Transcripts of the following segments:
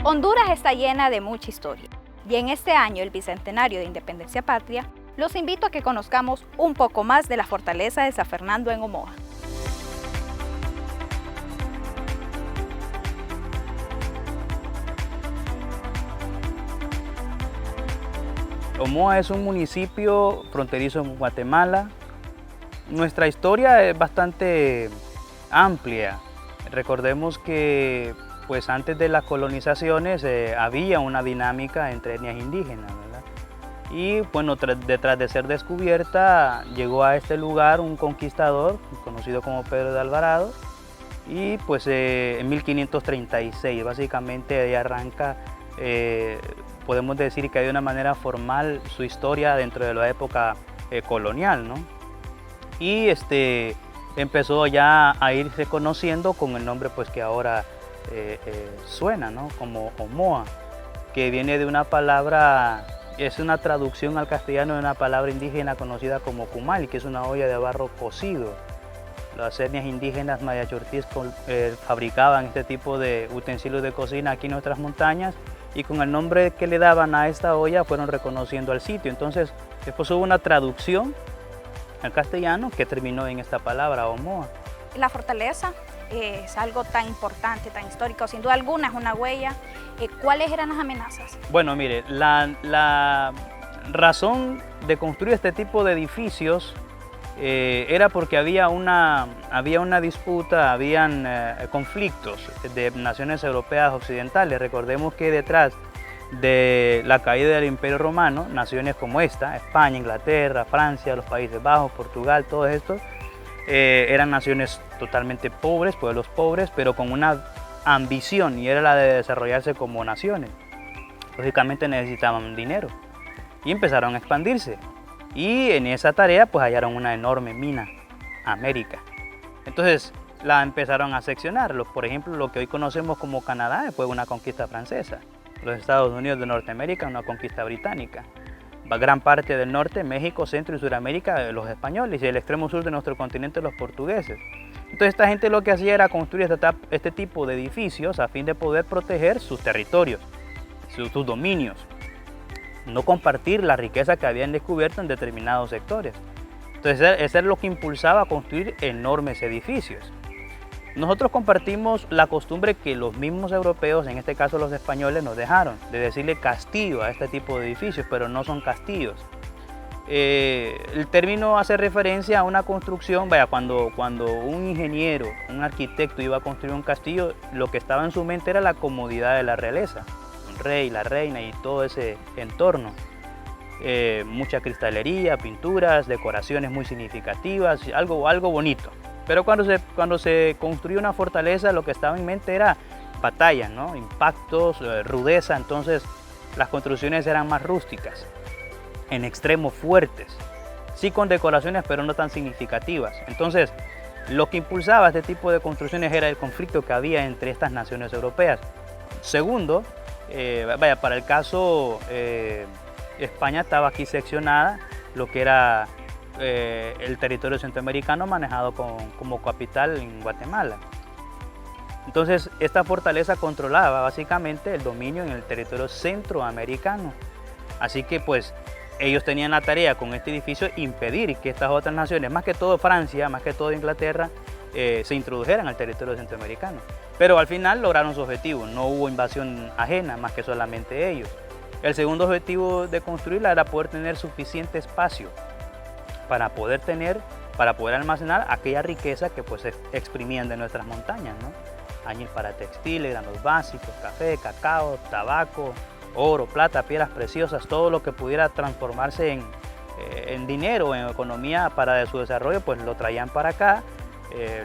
Honduras está llena de mucha historia y en este año, el bicentenario de Independencia Patria, los invito a que conozcamos un poco más de la fortaleza de San Fernando en Omoa. Omoa es un municipio fronterizo en Guatemala. Nuestra historia es bastante amplia. Recordemos que pues antes de las colonizaciones había una dinámica entre etnias indígenas, ¿verdad? Y bueno, detrás de ser descubierta, llegó a este lugar un conquistador conocido como Pedro de Alvarado, y pues en 1536 básicamente ahí arranca, podemos decir que de una manera formal, su historia dentro de la época colonial, ¿no? Y empezó ya a irse conociendo con el nombre pues que ahora suena, ¿no? Como Omoa, que viene de una palabra, es una traducción al castellano de una palabra indígena conocida como cumal, que es una olla de barro cocido. Las etnias indígenas mayachortís fabricaban este tipo de utensilios de cocina aquí en nuestras montañas, y con el nombre que le daban a esta olla fueron reconociendo al sitio. Entonces después hubo una traducción al castellano que terminó en esta palabra, Omoa. La fortaleza es algo tan importante, tan histórico, sin duda alguna es una huella. ¿Cuáles eran las amenazas? Bueno, mire, la razón de construir este tipo de edificios era porque había una disputa, habían conflictos de naciones europeas occidentales. Recordemos que detrás de la caída del Imperio Romano, naciones como esta, España, Inglaterra, Francia, los Países Bajos, Portugal, todos estos, eran naciones totalmente pobres, pueblos pobres, pero con una ambición, y era la de desarrollarse como naciones. Lógicamente necesitaban dinero y empezaron a expandirse. Y en esa tarea pues hallaron una enorme mina, América. Entonces la empezaron a seccionar. Por ejemplo, lo que hoy conocemos como Canadá fue una conquista francesa. Los Estados Unidos de Norteamérica, una conquista británica. Gran parte del norte, México, Centro y Suramérica, los españoles, y el extremo sur de nuestro continente, los portugueses. Entonces esta gente lo que hacía era construir este tipo de edificios a fin de poder proteger sus territorios, sus dominios. No compartir la riqueza que habían descubierto en determinados sectores. Entonces eso es lo que impulsaba a construir enormes edificios. Nosotros compartimos la costumbre que los mismos europeos, en este caso los españoles, nos dejaron, de decirle castillo a este tipo de edificios, pero no son castillos. El término hace referencia a una construcción, cuando un ingeniero, un arquitecto iba a construir un castillo, lo que estaba en su mente era la comodidad de la realeza. Rey, la reina y todo ese entorno. Mucha cristalería, pinturas, decoraciones muy significativas, algo bonito. Pero cuando se construyó una fortaleza, lo que estaba en mente era batallas, ¿no? Impactos, rudeza. Entonces las construcciones eran más rústicas, en extremo fuertes, sí con decoraciones pero no tan significativas. Entonces lo que impulsaba este tipo de construcciones era el conflicto que había entre estas naciones europeas. Segundo, para el caso, España estaba aquí seccionada, lo que era el territorio centroamericano manejado como capital en Guatemala. Entonces esta fortaleza controlaba básicamente el dominio en el territorio centroamericano. Así que pues ellos tenían la tarea con este edificio impedir que estas otras naciones, más que todo Francia, más que todo Inglaterra, se introdujeran al territorio centroamericano. Pero al final lograron su objetivo, no hubo invasión ajena más que solamente ellos. El segundo objetivo de construirla era poder tener suficiente espacio para poder almacenar aquella riqueza que pues exprimían de nuestras montañas, ¿no? Añil para textiles, granos básicos, café, cacao, tabaco, oro, plata, piedras preciosas, todo lo que pudiera transformarse en dinero, en economía para su desarrollo, pues lo traían para acá.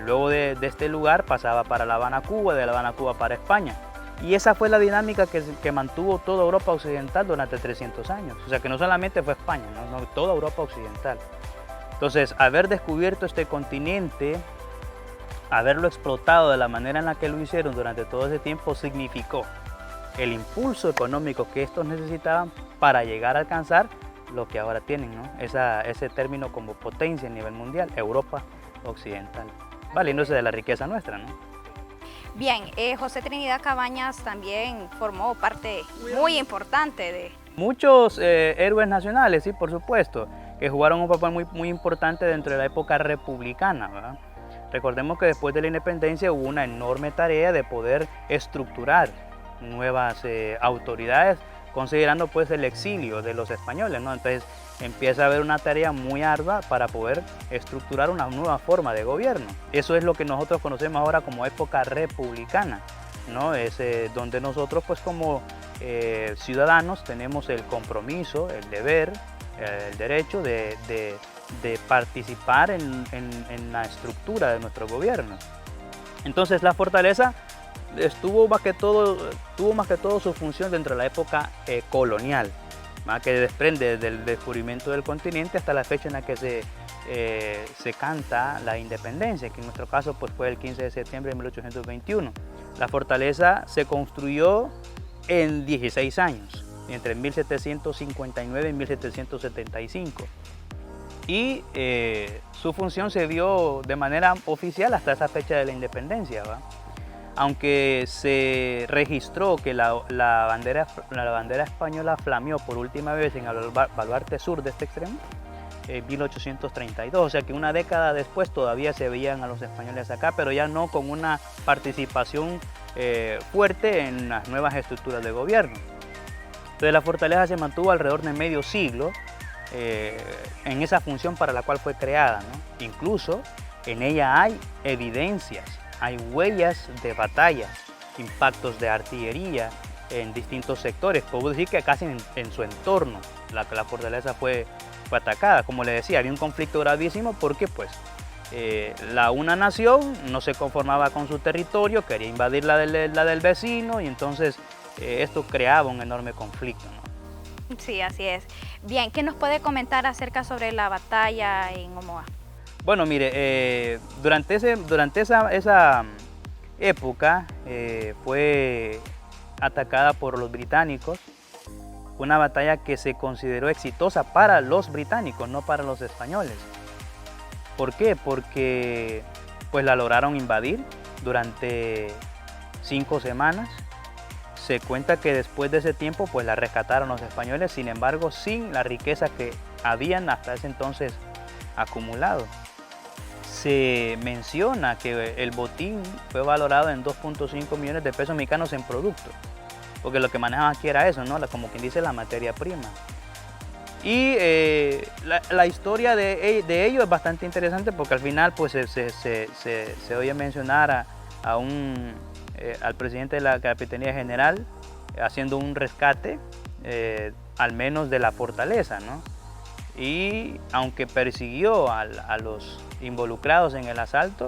Luego de este lugar pasaba para La Habana, Cuba, de La Habana, Cuba para España. Y esa fue la dinámica que mantuvo toda Europa occidental durante 300 años. O sea que no solamente fue España, no, toda Europa occidental. Entonces, haber descubierto este continente, haberlo explotado de la manera en la que lo hicieron durante todo ese tiempo, significó el impulso económico que estos necesitaban para llegar a alcanzar lo que ahora tienen, ¿no? Ese término como potencia a nivel mundial, Europa occidental, valiéndose de la riqueza nuestra, ¿no? Bien, José Trinidad Cabañas también formó parte muy importante de... Muchos héroes nacionales, sí, por supuesto, que jugaron un papel muy importante dentro de la época republicana, ¿verdad? Recordemos que después de la independencia hubo una enorme tarea de poder estructurar nuevas autoridades, considerando pues el exilio de los españoles, ¿no? Entonces empieza a haber una tarea muy ardua para poder estructurar una nueva forma de gobierno. Eso es lo que nosotros conocemos ahora como época republicana, ¿no? Es donde nosotros pues como ciudadanos tenemos el compromiso, el deber, el derecho de participar en la estructura de nuestro gobierno. Entonces la fortaleza tuvo más que todo su función dentro de la época colonial, que desprende del descubrimiento del continente hasta la fecha en la que se canta la independencia, que en nuestro caso pues, fue el 15 de septiembre de 1821. La fortaleza se construyó en 16 años, entre 1759 y 1775. Y su función se dio de manera oficial hasta esa fecha de la independencia, ¿va? Aunque se registró que la bandera española flameó por última vez en el baluarte sur de este extremo, en 1832, o sea que una década después todavía se veían a los españoles acá, pero ya no con una participación fuerte en las nuevas estructuras de gobierno. Entonces la fortaleza se mantuvo alrededor de medio siglo en esa función para la cual fue creada, ¿no? Incluso en ella hay evidencias, hay huellas de batallas, impactos de artillería en distintos sectores. Puedo decir que casi en su entorno la fortaleza fue atacada. Como le decía, había un conflicto gravísimo porque pues, una nación no se conformaba con su territorio, quería invadir la del vecino y entonces esto creaba un enorme conflicto, ¿no? Sí, así es. Bien, ¿qué nos puede comentar acerca sobre la batalla en Omoa? Bueno, mire, durante esa época fue atacada por los británicos, una batalla que se consideró exitosa para los británicos, no para los españoles. ¿Por qué? Porque pues, la lograron invadir durante 5 semanas. Se cuenta que después de ese tiempo pues, la rescataron los españoles, sin embargo, sin la riqueza que habían hasta ese entonces acumulado. Se menciona que el botín fue valorado en 2.5 millones de pesos mexicanos en productos, porque lo que manejaban aquí era eso, ¿no? Como quien dice, la materia prima. Y la historia de ello es bastante interesante porque al final pues, se oye mencionar al presidente de la Capitanía General haciendo un rescate, al menos de la fortaleza, ¿no? Y aunque persiguió a los involucrados en el asalto,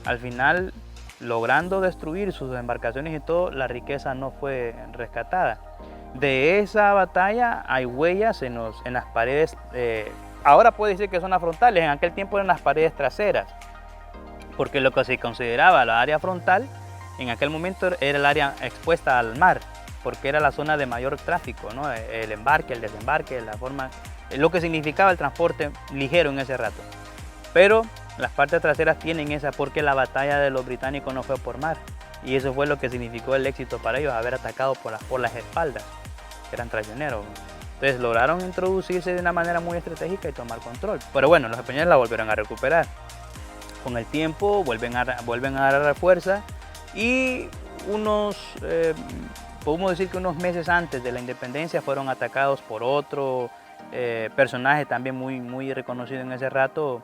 al final logrando destruir sus embarcaciones y todo, la riqueza no fue rescatada. De esa batalla hay huellas en las paredes, ahora puede decir que son las frontales, en aquel tiempo eran las paredes traseras, porque lo que se consideraba la área frontal en aquel momento era el área expuesta al mar, porque era la zona de mayor tráfico, ¿no? El embarque, el desembarque, lo que significaba el transporte ligero en ese rato. Pero las partes traseras tienen esa porque la batalla de los británicos no fue por mar, y eso fue lo que significó el éxito para ellos, haber atacado por las espaldas, que eran traicioneros. Entonces lograron introducirse de una manera muy estratégica y tomar control. Pero bueno, los españoles la volvieron a recuperar. Con el tiempo vuelven a agarrar fuerza y podemos decir que unos meses antes de la independencia fueron atacados por otro personaje también muy reconocido en ese rato,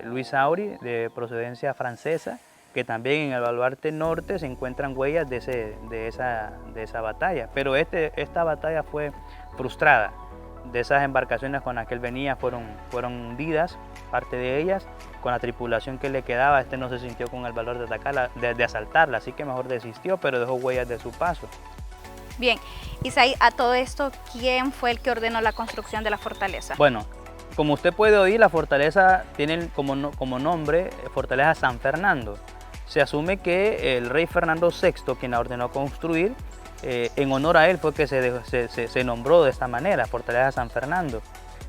Luis Auri, de procedencia francesa, que también en el baluarte norte se encuentran huellas de esa batalla. Pero esta batalla fue frustrada. De esas embarcaciones con las que él venía fueron hundidas, parte de ellas, con la tripulación que le quedaba. No se sintió con el valor de atacarla, de asaltarla, así que mejor desistió, pero dejó huellas de su paso. Bien, Isaí, a todo esto, ¿quién fue el que ordenó la construcción de la fortaleza? Bueno, como usted puede oír, la fortaleza tiene como nombre Fortaleza San Fernando. Se asume que el rey Fernando VI, quien la ordenó construir, en honor a él fue que se nombró de esta manera, Fortaleza San Fernando.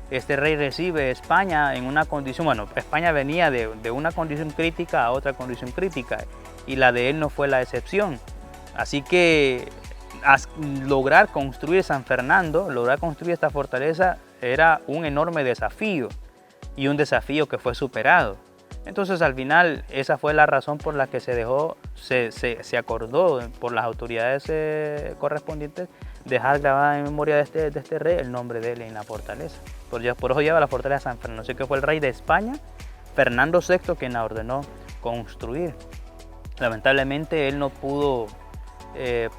Este rey recibe España en una condición, bueno, España venía de una condición crítica a otra condición crítica, y la de él no fue la excepción. Así que lograr construir San Fernando, lograr construir esta fortaleza era un enorme desafío y un desafío que fue superado. Entonces al final esa fue la razón por la que se acordó por las autoridades correspondientes dejar grabada en memoria de este rey el nombre de él en la fortaleza. Por eso lleva la fortaleza San Fernando. Así que fue el rey de España, Fernando VI, quien la ordenó construir. Lamentablemente él no pudo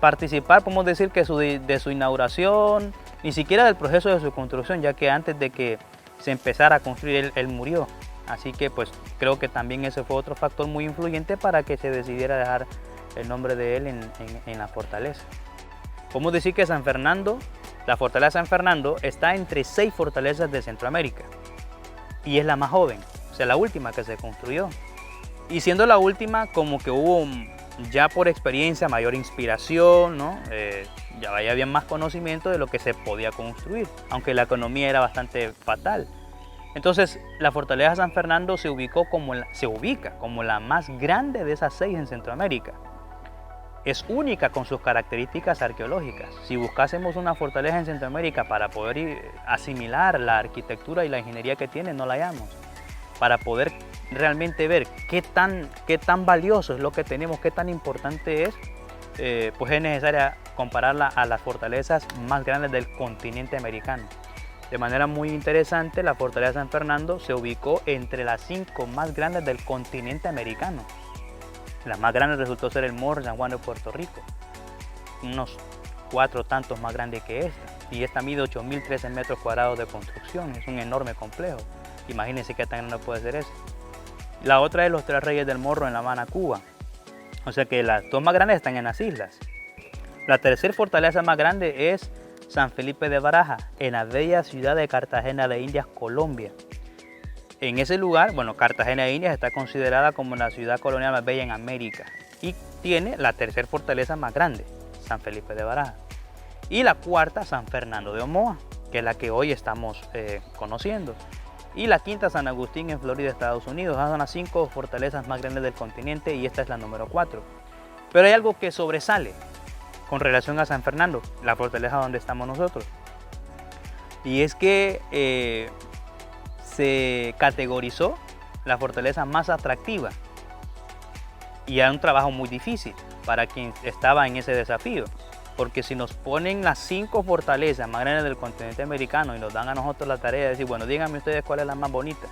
participar, podemos decir que de su inauguración, ni siquiera del proceso de su construcción, ya que antes de que se empezara a construir él murió. Así que pues creo que también ese fue otro factor muy influyente para que se decidiera dejar el nombre de él en la fortaleza. Podemos decir que San Fernando, la fortaleza San Fernando, está entre 6 fortalezas de Centroamérica y es la más joven, o sea, la última que se construyó. Y siendo la última, como que hubo ya por experiencia mayor inspiración, ¿no? Ya había más conocimiento de lo que se podía construir, aunque la economía era bastante fatal. Entonces la fortaleza San Fernando se ubica como la más grande de esas 6 en Centroamérica. Es única con sus características arqueológicas. Si buscásemos una fortaleza en Centroamérica para poder asimilar la arquitectura y la ingeniería que tiene, no la hallamos. Para poder realmente ver qué tan valioso es lo que tenemos, qué tan importante es, pues es necesaria compararla a las fortalezas más grandes del continente americano. De manera muy interesante, la fortaleza San Fernando se ubicó entre las 5 más grandes del continente americano. La más grande resultó ser el Morro San Juan de Puerto Rico, unos 4 tantos más grande que esta. Y esta mide 8.013 metros cuadrados de construcción, es un enorme complejo. Imagínense qué tan grande puede ser eso. La otra es los 3 Reyes del Morro en La Habana, Cuba. O sea que las 2 más grandes están en las islas. La tercera fortaleza más grande es San Felipe de Baraja, en la bella ciudad de Cartagena de Indias, Colombia. En ese lugar, bueno, Cartagena de Indias está considerada como la ciudad colonial más bella en América y tiene la tercera fortaleza más grande, San Felipe de Baraja. Y la cuarta, San Fernando de Omoa, que es la que hoy estamos conociendo. Y la quinta, San Agustín en Florida, Estados Unidos. Esas son las 5 fortalezas más grandes del continente y esta es la número 4. Pero hay algo que sobresale con relación a San Fernando, la fortaleza donde estamos nosotros. Y es que se categorizó la fortaleza más atractiva y era un trabajo muy difícil para quien estaba en ese desafío, porque si nos ponen las 5 fortalezas más grandes del continente americano y nos dan a nosotros la tarea de decir, bueno, díganme ustedes cuál es la más bonita,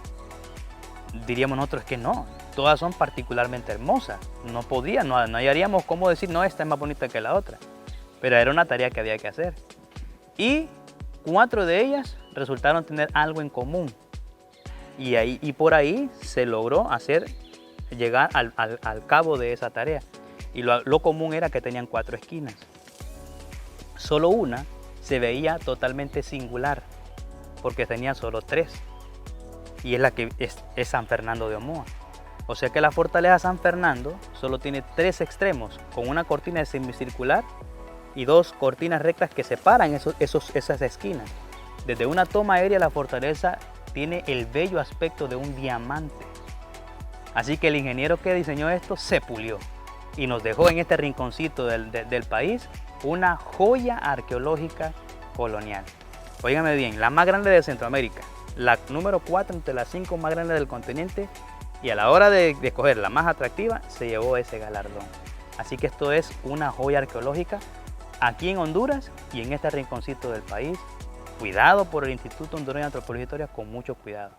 diríamos nosotros que no, todas son particularmente hermosas, no hallaríamos cómo decir, no, esta es más bonita que la otra, pero era una tarea que había que hacer. Y 4 de ellas resultaron tener algo en común. Y por ahí se logró llegar al cabo de esa tarea. Y lo común era que tenían 4 esquinas. Solo una se veía totalmente singular, porque tenía solo 3. Y es la que es San Fernando de Omoa. O sea que la fortaleza San Fernando solo tiene 3 extremos, con una cortina semicircular y 2 cortinas rectas que separan esas esquinas. Desde una toma aérea la fortaleza tiene el bello aspecto de un diamante. Así que el ingeniero que diseñó esto se pulió y nos dejó en este rinconcito del país una joya arqueológica colonial. Óigame bien, la más grande de Centroamérica, la número 4 entre las 5 más grandes del continente, y a la hora de escoger la más atractiva se llevó ese galardón. Así que esto es una joya arqueológica aquí en Honduras y en este rinconcito del país, cuidado por el Instituto Hondureño de Antropología e Historia, con mucho cuidado.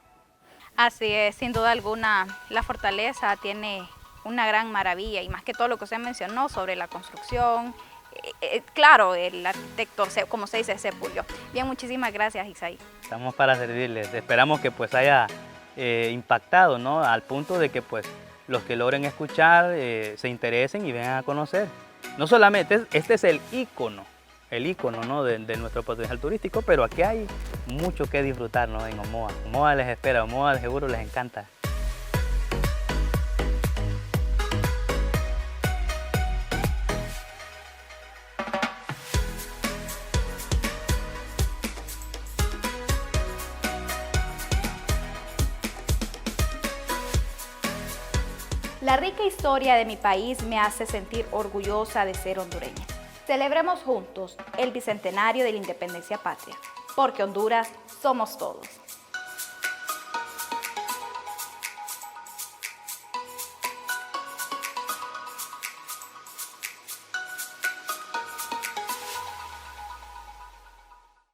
Así es, sin duda alguna, la fortaleza tiene una gran maravilla y más que todo lo que usted mencionó sobre la construcción. Claro, el arquitecto, como se dice, se pulió. Bien, muchísimas gracias, Isaí. Estamos para servirles. Esperamos que pues haya impactado, ¿no? Al punto de que pues los que logren escuchar se interesen y vengan a conocer. No solamente, este es el ícono, ¿no? de nuestro potencial turístico, pero aquí hay mucho que disfrutar, ¿no? En Omoa. Omoa les espera, Omoa seguro les encanta. La rica historia de mi país me hace sentir orgullosa de ser hondureña. Celebremos juntos el bicentenario de la independencia patria, porque Honduras somos todos.